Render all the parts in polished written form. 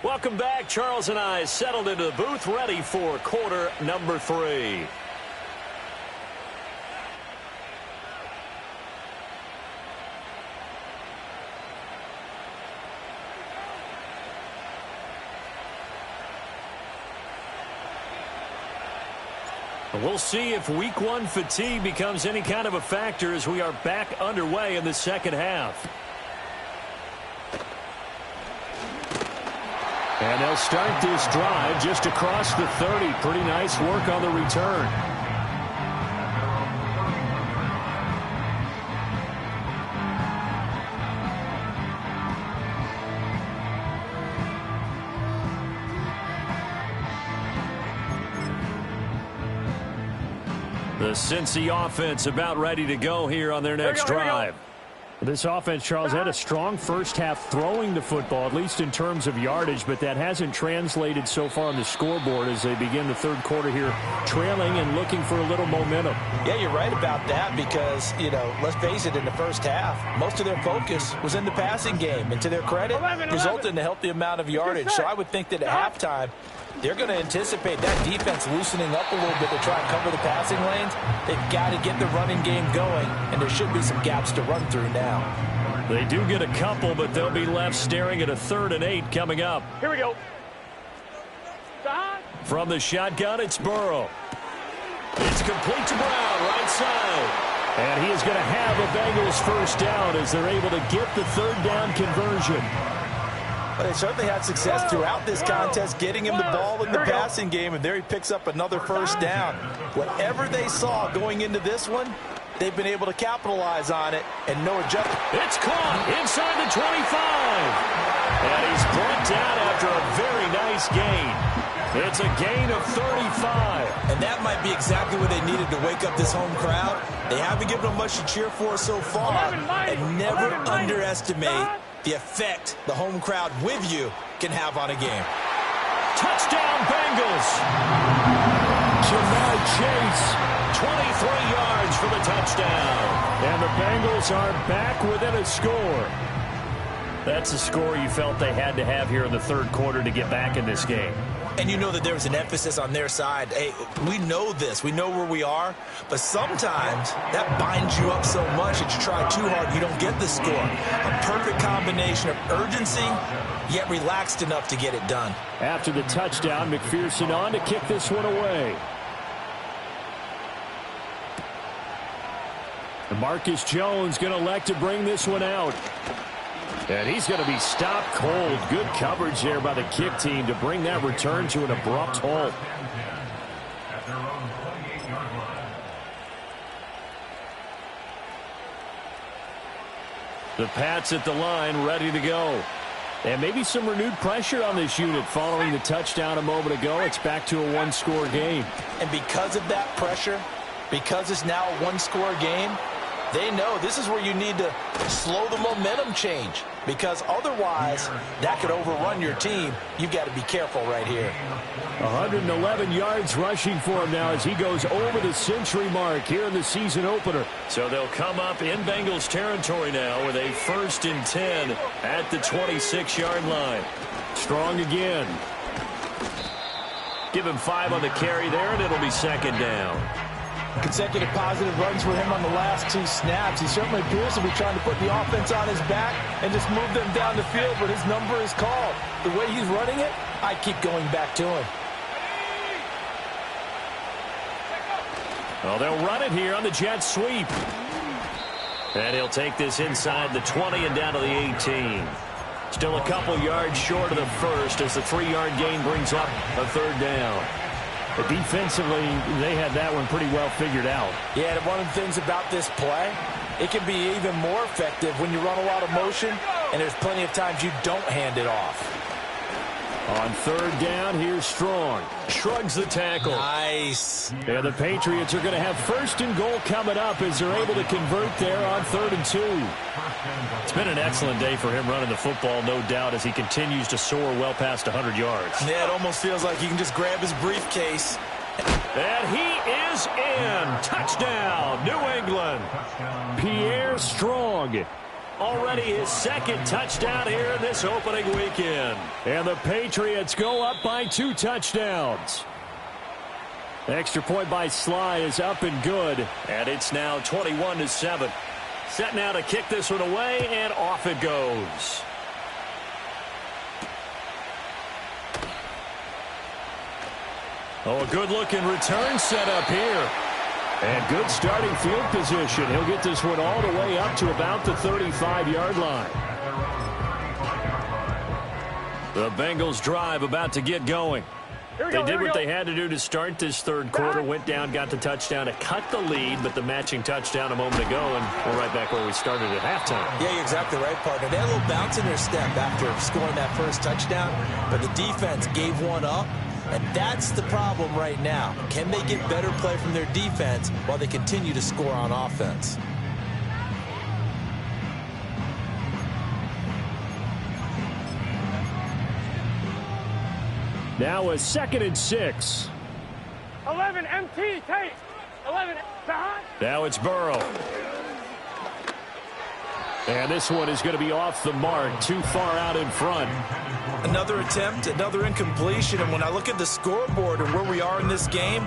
Welcome back. Charles and I settled into the booth, ready for quarter number 3. We'll see if week 1 fatigue becomes any kind of a factor as we are back underway in the second half. And they'll start this drive just across the 30. Pretty nice work on the return. The Cincy offense about ready to go here on their next drive. This offense, Charles, had a strong first half throwing the football, at least in terms of yardage, but that hasn't translated so far on the scoreboard as they begin the third quarter here, trailing and looking for a little momentum. Yeah, you're right about that because, let's face it, in the first half, most of their focus was in the passing game. And to their credit, resulted in a healthy amount of yardage. So I would think that at halftime, they're going to anticipate that defense loosening up a little bit to try and cover the passing lanes. They've got to get the running game going, and there should be some gaps to run through now. They do get a couple, but they'll be left staring at a 3rd and 8 coming up. Here we go. From the shotgun, it's Burrow. It's complete to Brown, right side. And he is going to have a Bengals first down as they're able to get the 3rd down conversion. But they certainly had success throughout this contest, getting him the ball in the passing game, and there he picks up another first down. Whatever they saw going into this one, they've been able to capitalize on it, and no adjustment. It's caught inside the 25. And he's brought down after a very nice gain. It's a gain of 35. And that might be exactly what they needed to wake up this home crowd. They haven't given them much to cheer for so far, and never underestimate the effect the home crowd with you can have on a game. Touchdown, Bengals. Ja'Marr Chase, 23 yards for the touchdown. And the Bengals are back within a score. That's a score you felt they had to have here in the third quarter to get back in this game. And you know that there was an emphasis on their side. Hey, we know this. We know where we are. But sometimes that binds you up so much that you try too hard, you don't get the score. A perfect combination of urgency, yet relaxed enough to get it done. After the touchdown, McPherson on to kick this one away. And Marcus Jones going to elect to bring this one out. And he's going to be stopped cold. Good coverage there by the kick team to bring that return to an abrupt halt. The Pats at the line, ready to go. And maybe some renewed pressure on this unit following the touchdown a moment ago. It's back to a one-score game. And because of that pressure, because it's now a one-score game, they know this is where you need to slow the momentum change, because otherwise that could overrun your team. You've got to be careful right here. 111 yards rushing for him now as he goes over the century mark here in the season opener. So they'll come up in Bengals territory now with a 1st and 10 at the 26-yard line. Strong again. Give him 5 on the carry there, and it'll be 2nd down. Consecutive positive runs for him on the last 2 snaps. He certainly appears to be trying to put the offense on his back and just move them down the field, but his number is called. The way he's running it, I keep going back to him. Well, they'll run it here on the jet sweep. And he'll take this inside the 20 and down to the 18. Still a couple yards short of the first as the 3-yard gain brings up a 3rd down. But defensively, they had that one pretty well figured out. Yeah, and one of the things about this play, it can be even more effective when you run a lot of motion, and there's plenty of times you don't hand it off. On 3rd down, here's Strong. Shrugs the tackle. Nice. Yeah, the Patriots are going to have 1st and goal coming up as they're able to convert there on 3rd and 2. It's been an excellent day for him running the football, no doubt, as he continues to soar well past 100 yards. Yeah, it almost feels like he can just grab his briefcase. And he is in. Touchdown, New England. Pierre Strong already his second touchdown here in this opening weekend. And the Patriots go up by 2 touchdowns. Extra point by Sly is up and good. And it's now 21-7. Set now to kick this one away, and off it goes. Oh, a good-looking return set up here. And good starting field position. He'll get this one all the way up to about the 35-yard line. The Bengals drive about to get going. They did what they had to do to start this third quarter. Went down, got the touchdown to cut the lead, but the matching touchdown a moment ago, and we're right back where we started at halftime. Yeah, you're exactly right, partner. They had a little bounce in their step after scoring that first touchdown, but the defense gave one up, and that's the problem right now. Can they get better play from their defense while they continue to score on offense? Now a 2nd and 6. 11 MT, Tate. 11 behind. Now it's Burrow. And this one is going to be off the mark, too far out in front. Another attempt, another incompletion, and when I look at the scoreboard and where we are in this game,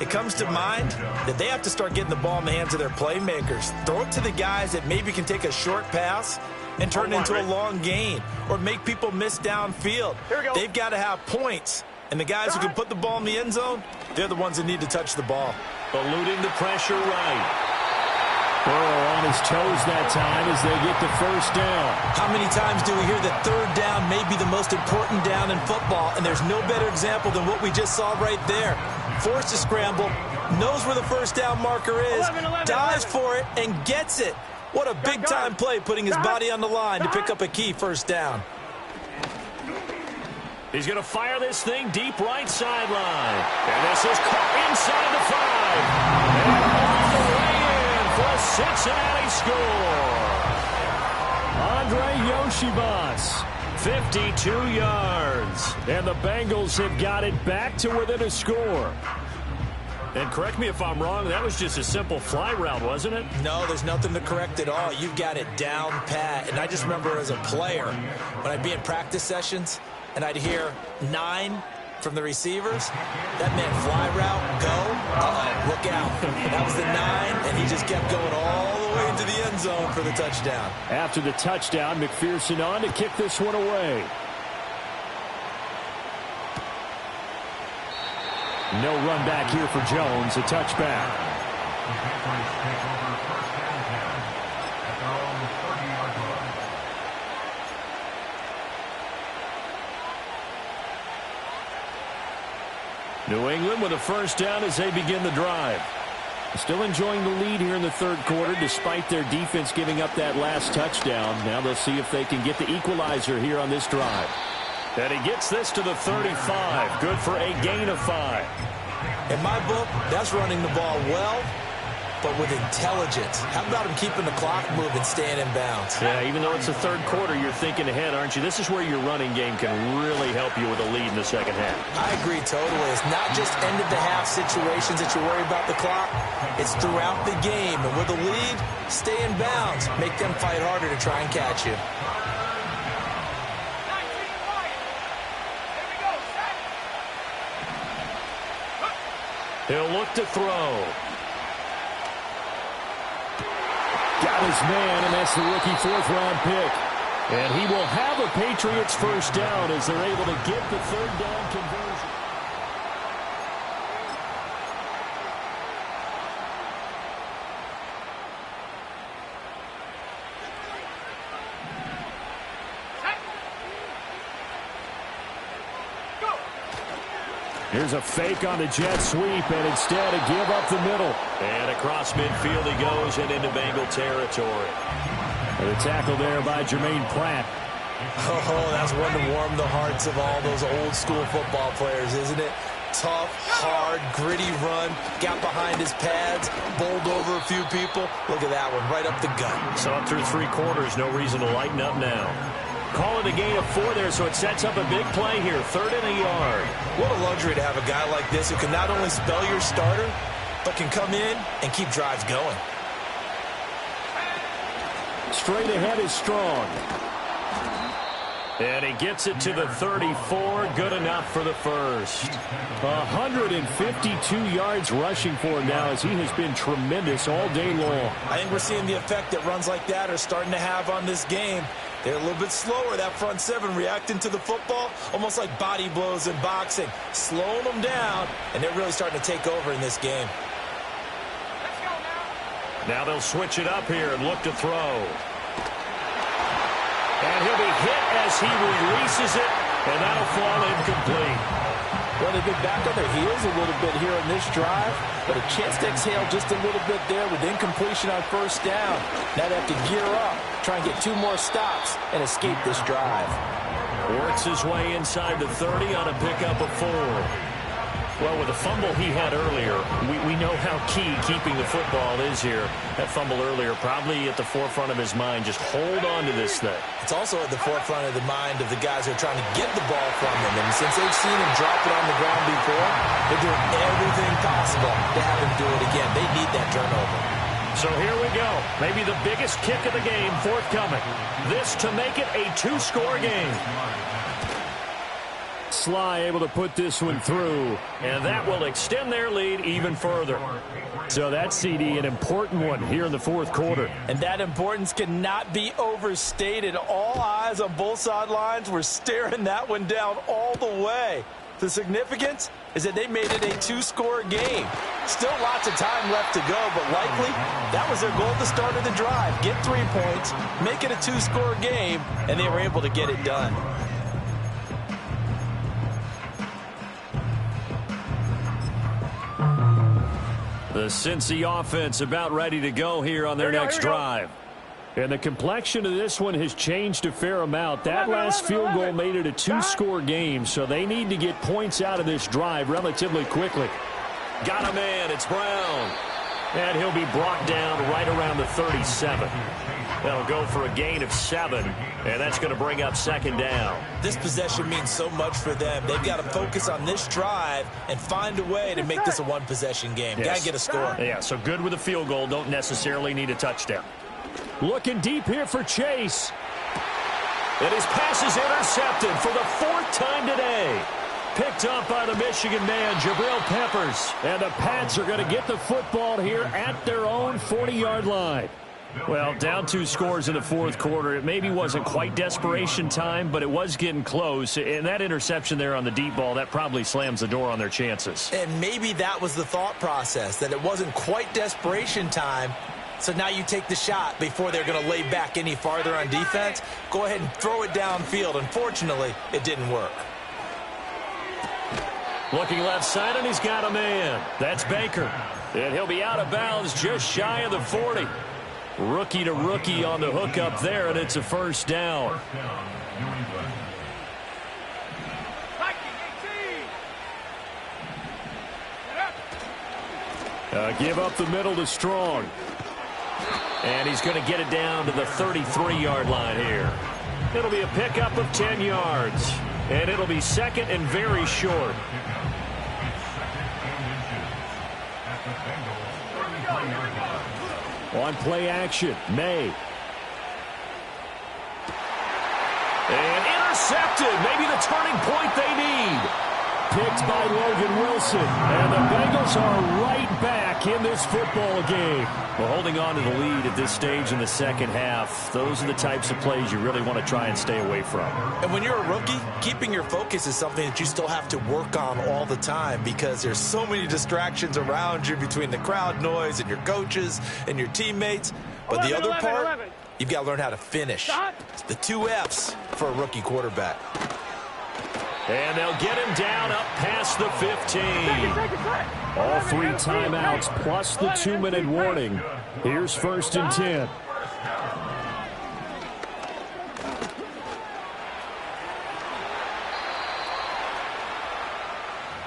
it comes to mind that they have to start getting the ball in the hands of their playmakers. Throw it to the guys that maybe can take a short pass and turn it into a long gain or make people miss downfield. They've got to have points. And the guys who can put the ball in the end zone, they're the ones that need to touch the ball. Eluding the pressure right. Burrow on his toes that time as they get the first down. How many times do we hear that third down may be the most important down in football, and there's no better example than what we just saw right there. Forced to scramble, knows where the first down marker is, dives for it, and gets it. What a big-time play, putting his body on the line to pick up a key first down. He's going to fire this thing deep right sideline. And this is caught inside the 5. And all the way in for a Cincinnati score. Andre Yoshibas, 52 yards. And the Bengals have got it back to within a score. And correct me if I'm wrong, that was just a simple fly route, wasn't it? No, there's nothing to correct at all. You've got it down pat. And I just remember as a player, when I'd be in practice sessions, and I'd hear 9 from the receivers, that meant fly route, go, look out. That was the 9, and he just kept going all the way into the end zone for the touchdown. After the touchdown, McPherson on to kick this one away. No run back here for Jones, a touchback. New England with a first down as they begin the drive. Still enjoying the lead here in the third quarter despite their defense giving up that last touchdown. Now they'll see if they can get the equalizer here on this drive. And he gets this to the 35. Good for a gain of 5. In my book, that's running the ball well, but with intelligence. How about him keeping the clock moving, staying in bounds? Yeah, even though it's the third quarter, you're thinking ahead, aren't you? This is where your running game can really help you with a lead in the second half. I agree totally. It's not just end-of-the-half situations that you worry about the clock. It's throughout the game. And with a lead, stay in bounds. Make them fight harder to try and catch you. He'll look to throw. Got his man, and that's the rookie fourth-round pick. And he will have a Patriots first down as they're able to get the third down conversion. Here's a fake on the jet sweep, and instead a give up the middle. And across midfield he goes and into Bengal territory. And the tackle there by Jermaine Pratt. Oh, that's one to warm the hearts of all those old-school football players, isn't it? Tough, hard, gritty run, got behind his pads, bowled over a few people. Look at that one, right up the gut. So up through 3 quarters, no reason to lighten up now. Call it a gain of 4 there, so it sets up a big play here. 3rd and a yard. What a luxury to have a guy like this who can not only spell your starter, but can come in and keep drives going. Straight ahead is Strong. And he gets it to the 34. Good enough for the first. 152 yards rushing for him now, as he has been tremendous all day long. I think we're seeing the effect that runs like that are starting to have on this game. They're a little bit slower, that front seven, reacting to the football, almost like body blows in boxing, slowing them down, and they're really starting to take over in this game. Now they'll switch it up here and look to throw. And he'll be hit as he releases it, and that'll fall incomplete. Well, they've been back on their heels a little bit here on this drive, but a chance to exhale just a little bit there with incompletion on first down. Now they have to gear up, try and get 2 more stops, and escape this drive. Works his way inside the 30 on a pickup of 4. Well, with the fumble he had earlier, we know how key keeping the football is here. That fumble earlier probably at the forefront of his mind. Just hold on to this thing. It's also at the forefront of the mind of the guys who are trying to get the ball from him. And since they've seen him drop it on the ground before, they're doing everything possible to have him do it again. They need that turnover. So here we go. Maybe the biggest kick of the game forthcoming. This to make it a 2-score game. Sly able to put this one through. And that will extend their lead even further. So that's, CD, an important one here in the fourth quarter. And that importance cannot be overstated. All eyes on both sidelines were staring that one down all the way. The significance is that they made it a 2-score game. Still lots of time left to go, but likely that was their goal at the start of the drive. Get 3 points, make it a 2-score game, and they were able to get it done. The Cincy offense about ready to go here on their next drive. And the complexion of this one has changed a fair amount. That last field goal made it a 2-score game, so they need to get points out of this drive relatively quickly. Got a man, it's Brown. And he'll be brought down right around the 37. That'll go for a gain of 7, and that's going to bring up second down. This possession means so much for them. They've got to focus on this drive and find a way to make this a one-possession game. Yes. Got to get a score. Yeah, so good with a field goal. Don't necessarily need a touchdown. Looking deep here for Chase. And his pass is intercepted for the 4th time today. Picked up by the Michigan man, Jabril Peppers. And the Pats are going to get the football here at their own 40-yard line. Well, down 2 scores in the fourth quarter. It maybe wasn't quite desperation time, but it was getting close. And that interception there on the deep ball, that probably slams the door on their chances. And maybe that was the thought process, that it wasn't quite desperation time. So now you take the shot before they're going to lay back any farther on defense. Go ahead and throw it downfield. Unfortunately, it didn't work. Looking left side, and he's got a man. That's Baker. And he'll be out of bounds just shy of the 40. Rookie to rookie on the hook up there, and it's a first down. Give up the middle to Strong. And he's going to get it down to the 33-yard line here. It'll be a pickup of 10 yards. And it'll be second and very short. On play action, May. And intercepted. Maybe the turning point they need. Picked by Logan Wilson. And the Bengals are right back in this football game. Well, holding on to the lead at this stage in the second half, those are the types of plays you really want to try and stay away from. And when you're a rookie, keeping your focus is something that you still have to work on all the time, because there's so many distractions around you between the crowd noise and your coaches and your teammates. But the other part, you've got to learn how to finish. It's the 2 F's for a rookie quarterback. And they'll get him down up past the 15. All 3 timeouts plus the 2-minute warning. Here's 1st and 10.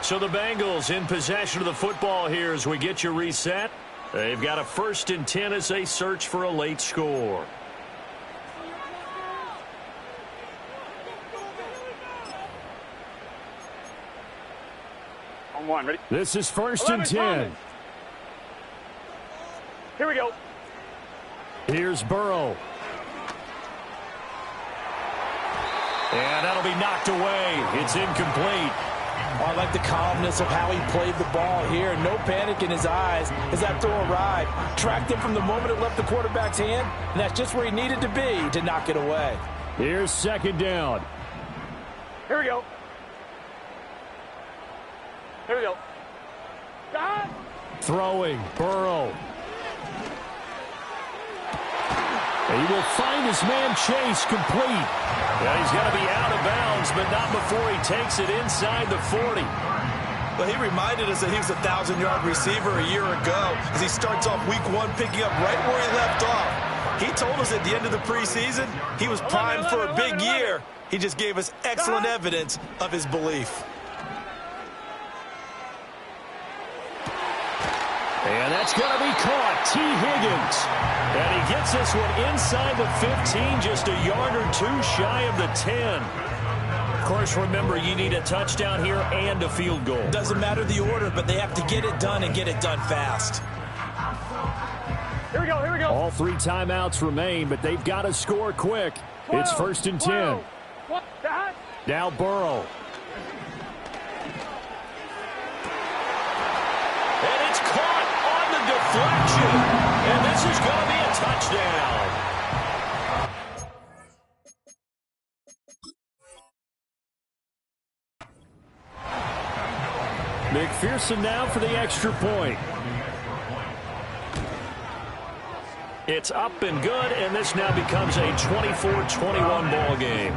So the Bengals in possession of the football here as we get you reset. They've got a 1st and 10 as they search for a late score. One, ready? This is 1st and 10. Here we go. Here's Burrow. And that'll be knocked away. It's incomplete. I like the calmness of how he played the ball here. No panic in his eyes as that throw arrived. Tracked it from the moment it left the quarterback's hand, and that's just where he needed to be to knock it away. Here's second down. Here we go. Here we go. God. Throwing, Burrow. He will find his man Chase complete. Yeah, he's going to be out of bounds, but not before he takes it inside the 40. Well, he reminded us that he was a 1,000-yard receiver a year ago as he starts off week 1 picking up right where he left off. He told us at the end of the preseason he was primed for a big year. He just gave us excellent evidence of his belief. And that's going to be caught. T. Higgins. And he gets this one inside the 15, just a yard or two shy of the 10. Of course, remember, you need a touchdown here and a field goal. Doesn't matter the order, but they have to get it done and get it done fast. Here we go, here we go. All 3 timeouts remain, but they've got to score quick. 12, It's 1st and 10. Now Burrow. And it's caught on the deflection. And this is going to be a touchdown. McPherson now for the extra point. It's up and good, and this now becomes a 24-21 ball game.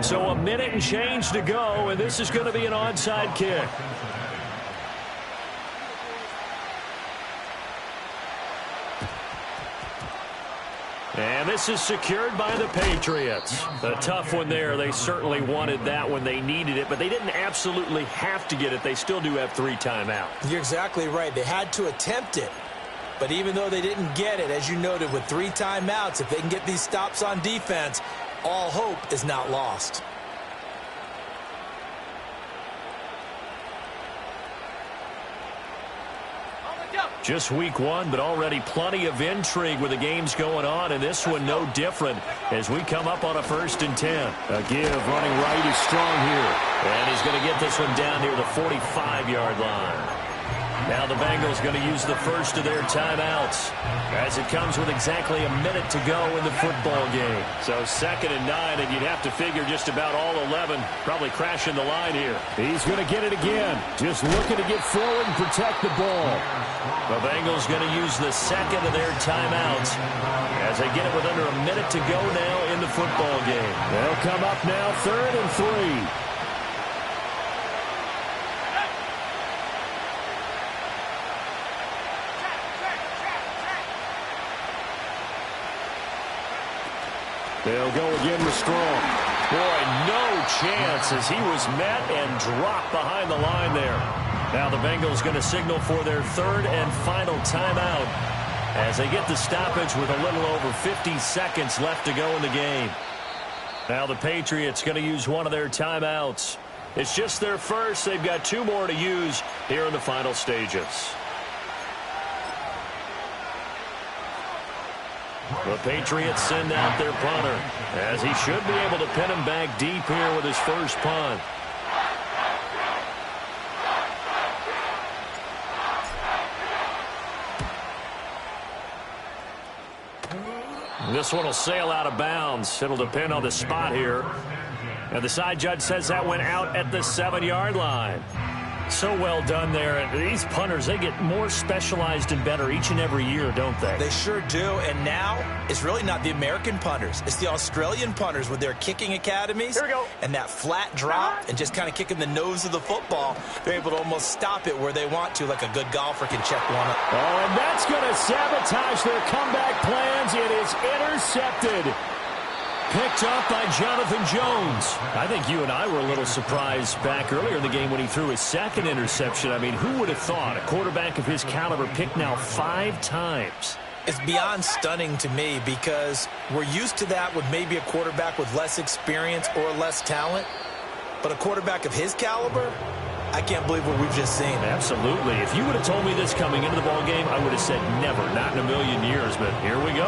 So a minute and change to go, and this is going to be an onside kick. And this is secured by the Patriots. A tough one there. They certainly wanted that when they needed it, but they didn't absolutely have to get it. They still do have 3 timeouts. You're exactly right. They had to attempt it. But even though they didn't get it, as you noted, with 3 timeouts, if they can get these stops on defense, all hope is not lost. Just week 1, but already plenty of intrigue with the games going on, and this one no different as we come up on a 1st and 10. A give running right is strong here. And he's going to get this one down near the 45-yard line. Now the Bengals going to use the first of their timeouts as it comes with exactly a minute to go in the football game. So 2nd and 9, and you'd have to figure just about all 11 probably crashing the line here. He's going to get it again. Just looking to get forward and protect the ball. The Bengals going to use the 2nd of their timeouts as they get it with under a minute to go now in the football game. They'll come up now 3rd and 3. They'll go again with Strong. Boy, no chance as he was met and dropped behind the line there. Now the Bengals going to signal for their 3rd and final timeout as they get the stoppage with a little over 50 seconds left to go in the game. Now the Patriots going to use one of their timeouts. It's just their first. They've got 2 more to use here in the final stages. The Patriots send out their punter as he should be able to pin him back deep here with his first punt. This one will sail out of bounds. It'll depend on the spot here. And the side judge says that went out at the 7-yard line. So well done there. And these punters, they get more specialized and better each and every year, don't they? They sure do. And now it's really not the American punters. It's the Australian punters with their kicking academies. Here we go. And that flat drop and just kind of kicking the nose of the football. They're able to almost stop it where they want to, like a good golfer can check one up. Oh, and that's going to sabotage their comeback plans. It is intercepted. Picked up by Jonathan Jones. I think you and I were a little surprised back earlier in the game when he threw his 2nd interception. I mean, who would have thought a quarterback of his caliber picked now 5 times? It's beyond stunning to me because we're used to that with maybe a quarterback with less experience or less talent. But a quarterback of his caliber, I can't believe what we've just seen. Absolutely. If you would have told me this coming into the ball game, I would have said never, not in a million years. But here we go.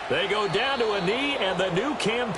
They go down to a knee, and the new campaign